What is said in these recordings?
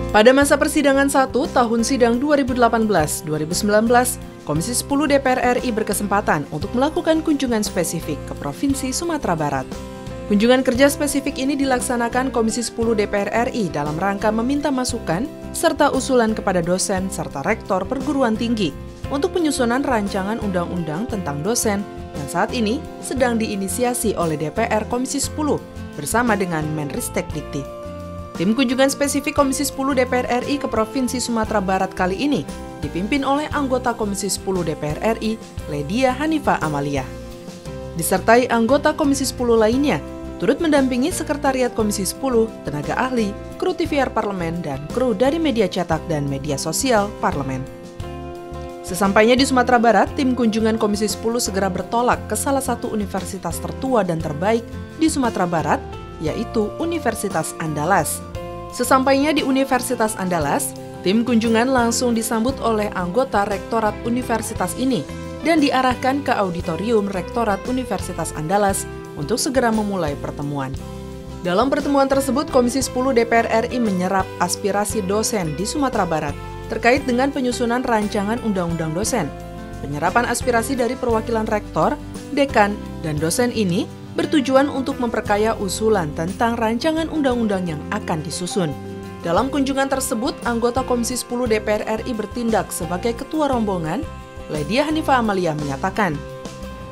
Pada masa persidangan 1 tahun sidang 2018-2019, Komisi 10 DPR RI berkesempatan untuk melakukan kunjungan spesifik ke Provinsi Sumatera Barat. Kunjungan kerja spesifik ini dilaksanakan Komisi 10 DPR RI dalam rangka meminta masukan serta usulan kepada dosen serta rektor perguruan tinggi untuk penyusunan rancangan undang-undang tentang dosen yang saat ini sedang diinisiasi oleh DPR Komisi 10 bersama dengan Menristek Dikti. Tim kunjungan spesifik Komisi 10 DPR RI ke Provinsi Sumatera Barat kali ini dipimpin oleh anggota Komisi 10 DPR RI, Ledia Hanifa Amalia. Disertai anggota Komisi 10 lainnya, turut mendampingi Sekretariat Komisi 10, tenaga ahli, kru TVR Parlemen, dan kru dari media cetak dan media sosial Parlemen. Sesampainya di Sumatera Barat, tim kunjungan Komisi 10 segera bertolak ke salah satu universitas tertua dan terbaik di Sumatera Barat, yaitu Universitas Andalas. Sesampainya di Universitas Andalas, tim kunjungan langsung disambut oleh anggota Rektorat Universitas ini dan diarahkan ke auditorium Rektorat Universitas Andalas untuk segera memulai pertemuan. Dalam pertemuan tersebut, Komisi 10 DPR RI menyerap aspirasi dosen di Sumatera Barat terkait dengan penyusunan rancangan undang-undang dosen. Penyerapan aspirasi dari perwakilan rektor, dekan, dan dosen ini bertujuan untuk memperkaya usulan tentang rancangan undang-undang yang akan disusun. Dalam kunjungan tersebut, anggota Komisi 10 DPR RI bertindak sebagai ketua rombongan. Ledia Hanifa Amalia menyatakan,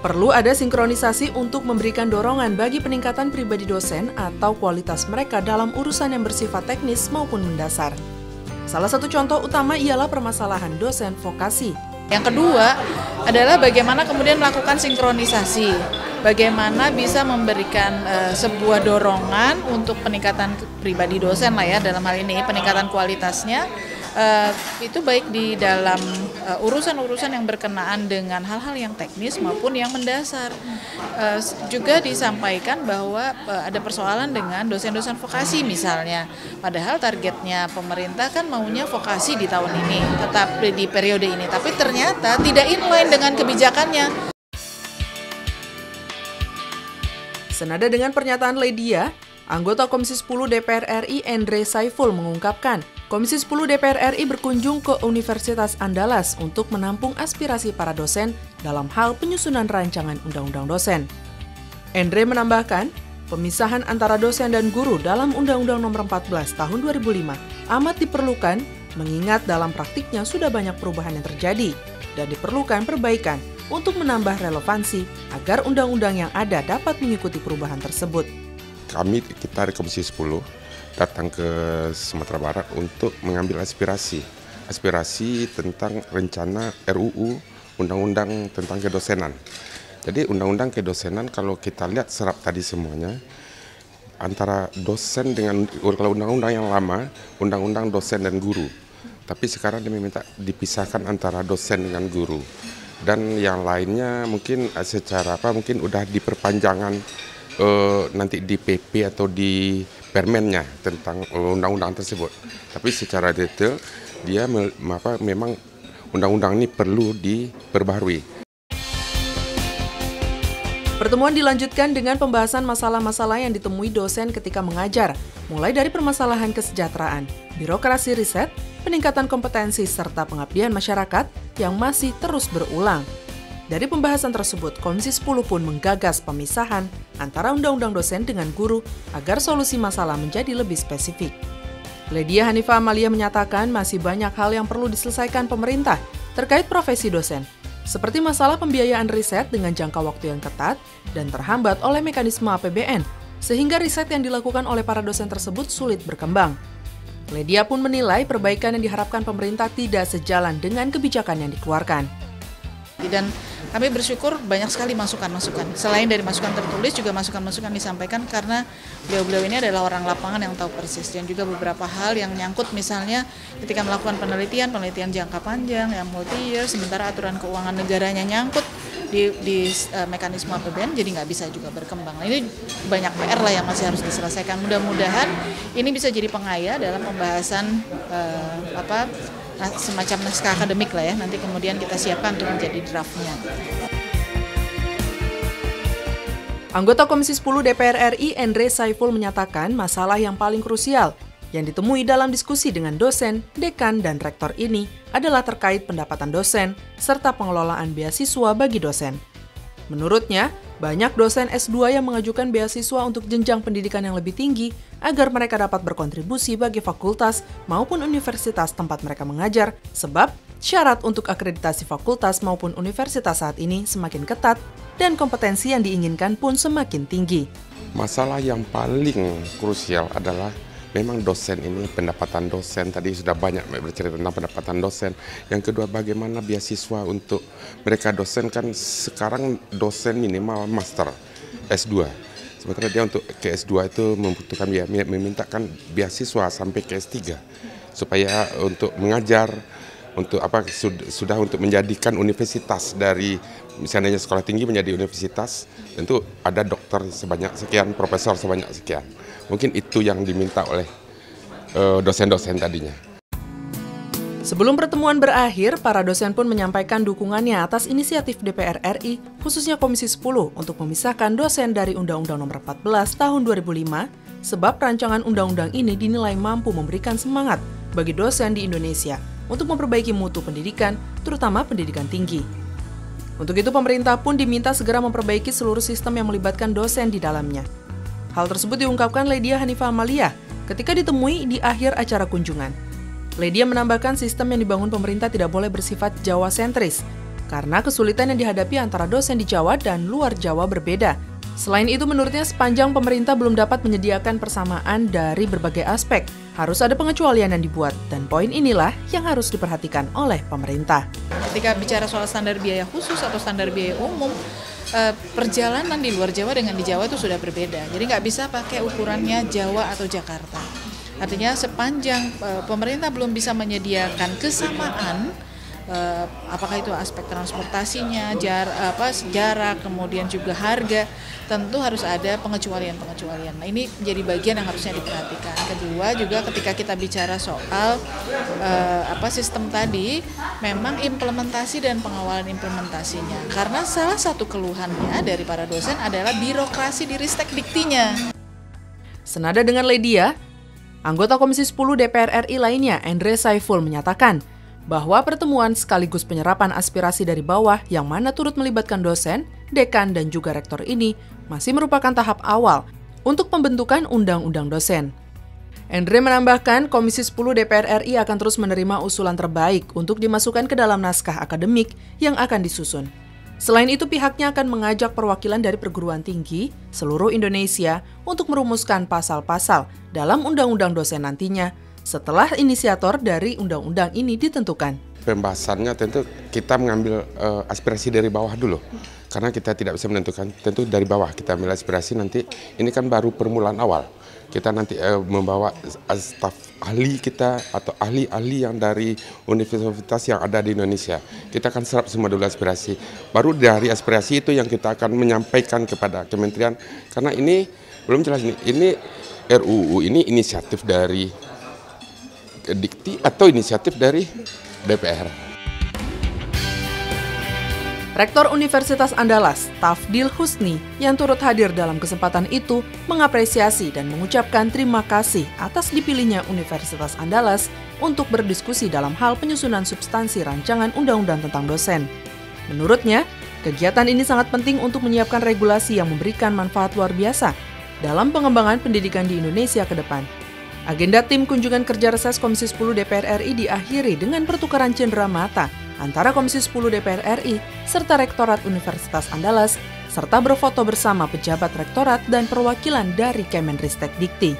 perlu ada sinkronisasi untuk memberikan dorongan bagi peningkatan pribadi dosen atau kualitas mereka dalam urusan yang bersifat teknis maupun mendasar. Salah satu contoh utama ialah permasalahan dosen vokasi. Yang kedua adalah bagaimana kemudian melakukan sinkronisasi, bagaimana bisa memberikan sebuah dorongan untuk peningkatan pribadi dosen lah ya, dalam hal ini peningkatan kualitasnya, itu baik di dalam urusan-urusan yang berkenaan dengan hal-hal yang teknis maupun yang mendasar. Juga disampaikan bahwa ada persoalan dengan dosen-dosen vokasi misalnya, padahal targetnya pemerintah kan maunya vokasi di tahun ini, tetap di periode ini, tapi ternyata tidak inline dengan kebijakannya. Senada dengan pernyataan Ledia, anggota Komisi 10 DPR RI Endre Saiful mengungkapkan, Komisi 10 DPR RI berkunjung ke Universitas Andalas untuk menampung aspirasi para dosen dalam hal penyusunan rancangan undang-undang dosen. Endre menambahkan, pemisahan antara dosen dan guru dalam Undang-Undang Nomor 14 Tahun 2005 amat diperlukan mengingat dalam praktiknya sudah banyak perubahan yang terjadi dan diperlukan perbaikan untuk menambah relevansi agar undang-undang yang ada dapat mengikuti perubahan tersebut. Kita dari Komisi 10 datang ke Sumatera Barat untuk mengambil aspirasi tentang rencana RUU Undang-Undang tentang kedosenan. Jadi Undang-Undang kedosenan kalau kita lihat serap tadi semuanya, antara dosen dengan, kalau Undang-Undang yang lama, Undang-Undang dosen dan guru. Tapi sekarang dia meminta dipisahkan antara dosen dengan guru. Dan yang lainnya mungkin secara mungkin udah diperpanjangan nanti di PP atau di permennya tentang undang-undang tersebut. Tapi secara detail dia memang undang-undang ini perlu diperbaharui. Pertemuan dilanjutkan dengan pembahasan masalah-masalah yang ditemui dosen ketika mengajar, mulai dari permasalahan kesejahteraan, birokrasi riset, peningkatan kompetensi, serta pengabdian masyarakat yang masih terus berulang. Dari pembahasan tersebut, Komisi 10 pun menggagas pemisahan antara undang-undang dosen dengan guru agar solusi masalah menjadi lebih spesifik. Ledia Hanifa Amalia menyatakan masih banyak hal yang perlu diselesaikan pemerintah terkait profesi dosen, seperti masalah pembiayaan riset dengan jangka waktu yang ketat dan terhambat oleh mekanisme APBN, sehingga riset yang dilakukan oleh para dosen tersebut sulit berkembang. Ledia pun menilai perbaikan yang diharapkan pemerintah tidak sejalan dengan kebijakan yang dikeluarkan. Dan kami bersyukur banyak sekali masukan-masukan. Selain dari masukan tertulis, juga masukan-masukan disampaikan karena beliau-beliau ini adalah orang lapangan yang tahu persis. Dan juga beberapa hal yang nyangkut misalnya ketika melakukan penelitian jangka panjang yang multi-year, sementara aturan keuangan negaranya nyangkut di mekanisme APBN, jadi nggak bisa juga berkembang. Nah, ini banyak PR lah yang masih harus diselesaikan. Mudah-mudahan ini bisa jadi pengaya dalam pembahasan semacam naskah akademik lah ya, nanti kemudian kita siapkan untuk menjadi draftnya. Anggota Komisi 10 DPR RI Endre Saiful menyatakan masalah yang paling krusial Yang ditemui dalam diskusi dengan dosen, dekan, dan rektor ini adalah terkait pendapatan dosen serta pengelolaan beasiswa bagi dosen. Menurutnya, banyak dosen S2 yang mengajukan beasiswa untuk jenjang pendidikan yang lebih tinggi agar mereka dapat berkontribusi bagi fakultas maupun universitas tempat mereka mengajar, sebab syarat untuk akreditasi fakultas maupun universitas saat ini semakin ketat dan kompetensi yang diinginkan pun semakin tinggi. Masalah yang paling krusial adalah memang dosen ini, pendapatan dosen, tadi sudah banyak bercerita tentang pendapatan dosen. Yang kedua, bagaimana beasiswa untuk mereka dosen, kan sekarang dosen minimal master S2. Sementara dia untuk ke S2 itu membutuhkan memintakan beasiswa sampai ke S3 supaya untuk mengajar, untuk sudah untuk menjadikan universitas dari misalnya sekolah tinggi menjadi universitas, tentu ada dokter sebanyak sekian, profesor sebanyak sekian. Mungkin itu yang diminta oleh dosen-dosen tadinya. Sebelum pertemuan berakhir, para dosen pun menyampaikan dukungannya atas inisiatif DPR RI, khususnya Komisi 10, untuk memisahkan dosen dari Undang-Undang Nomor 14 Tahun 2005, sebab rancangan undang-undang ini dinilai mampu memberikan semangat bagi dosen di Indonesia untuk memperbaiki mutu pendidikan, terutama pendidikan tinggi. Untuk itu, pemerintah pun diminta segera memperbaiki seluruh sistem yang melibatkan dosen di dalamnya. Hal tersebut diungkapkan Ledia Hanifah Amalia ketika ditemui di akhir acara kunjungan. Ledia menambahkan sistem yang dibangun pemerintah tidak boleh bersifat Jawa-sentris, karena kesulitan yang dihadapi antara dosen di Jawa dan luar Jawa berbeda. Selain itu, menurutnya sepanjang pemerintah belum dapat menyediakan persamaan dari berbagai aspek, harus ada pengecualian yang dibuat, dan poin inilah yang harus diperhatikan oleh pemerintah. Ketika bicara soal standar biaya khusus atau standar biaya umum, perjalanan di luar Jawa dengan di Jawa itu sudah berbeda. Jadi nggak bisa pakai ukurannya Jawa atau Jakarta. Artinya sepanjang pemerintah belum bisa menyediakan kesamaan, apakah itu aspek transportasinya, jarak, kemudian juga harga, tentu harus ada pengecualian-pengecualian. Nah, ini menjadi bagian yang harusnya diperhatikan. Kedua juga ketika kita bicara soal sistem tadi, memang implementasi dan pengawalan implementasinya. Karena salah satu keluhannya dari para dosen adalah birokrasi di Ristek Diktinya. Senada dengan Ledia, anggota Komisi 10 DPR RI lainnya, Endre Saiful, menyatakan bahwa pertemuan sekaligus penyerapan aspirasi dari bawah yang mana turut melibatkan dosen, dekan, dan juga rektor ini masih merupakan tahap awal untuk pembentukan undang-undang dosen. Endre menambahkan, Komisi 10 DPR RI akan terus menerima usulan terbaik untuk dimasukkan ke dalam naskah akademik yang akan disusun. Selain itu, pihaknya akan mengajak perwakilan dari perguruan tinggi seluruh Indonesia untuk merumuskan pasal-pasal dalam undang-undang dosen nantinya setelah inisiator dari undang-undang ini ditentukan. Pembahasannya tentu kita mengambil aspirasi dari bawah dulu. Karena kita tidak bisa menentukan, tentu dari bawah kita ambil aspirasi nanti. Ini kan baru permulaan awal. Kita nanti membawa staf ahli kita atau ahli-ahli yang dari universitas yang ada di Indonesia. Kita akan serap semua dulu aspirasi. Baru dari aspirasi itu yang kita akan menyampaikan kepada kementerian. Karena ini belum jelas nih, ini RUU ini inisiatif dari Dikti atau inisiatif dari DPR. Rektor Universitas Andalas, Tafdil Husni, yang turut hadir dalam kesempatan itu, mengapresiasi dan mengucapkan terima kasih atas dipilihnya Universitas Andalas untuk berdiskusi dalam hal penyusunan substansi rancangan undang-undang tentang dosen. Menurutnya, kegiatan ini sangat penting untuk menyiapkan regulasi yang memberikan manfaat luar biasa dalam pengembangan pendidikan di Indonesia ke depan. Agenda tim kunjungan kerja reses Komisi 10 DPR RI diakhiri dengan pertukaran cendera mata antara Komisi 10 DPR RI serta Rektorat Universitas Andalas, serta berfoto bersama pejabat rektorat dan perwakilan dari Kemenristek Dikti.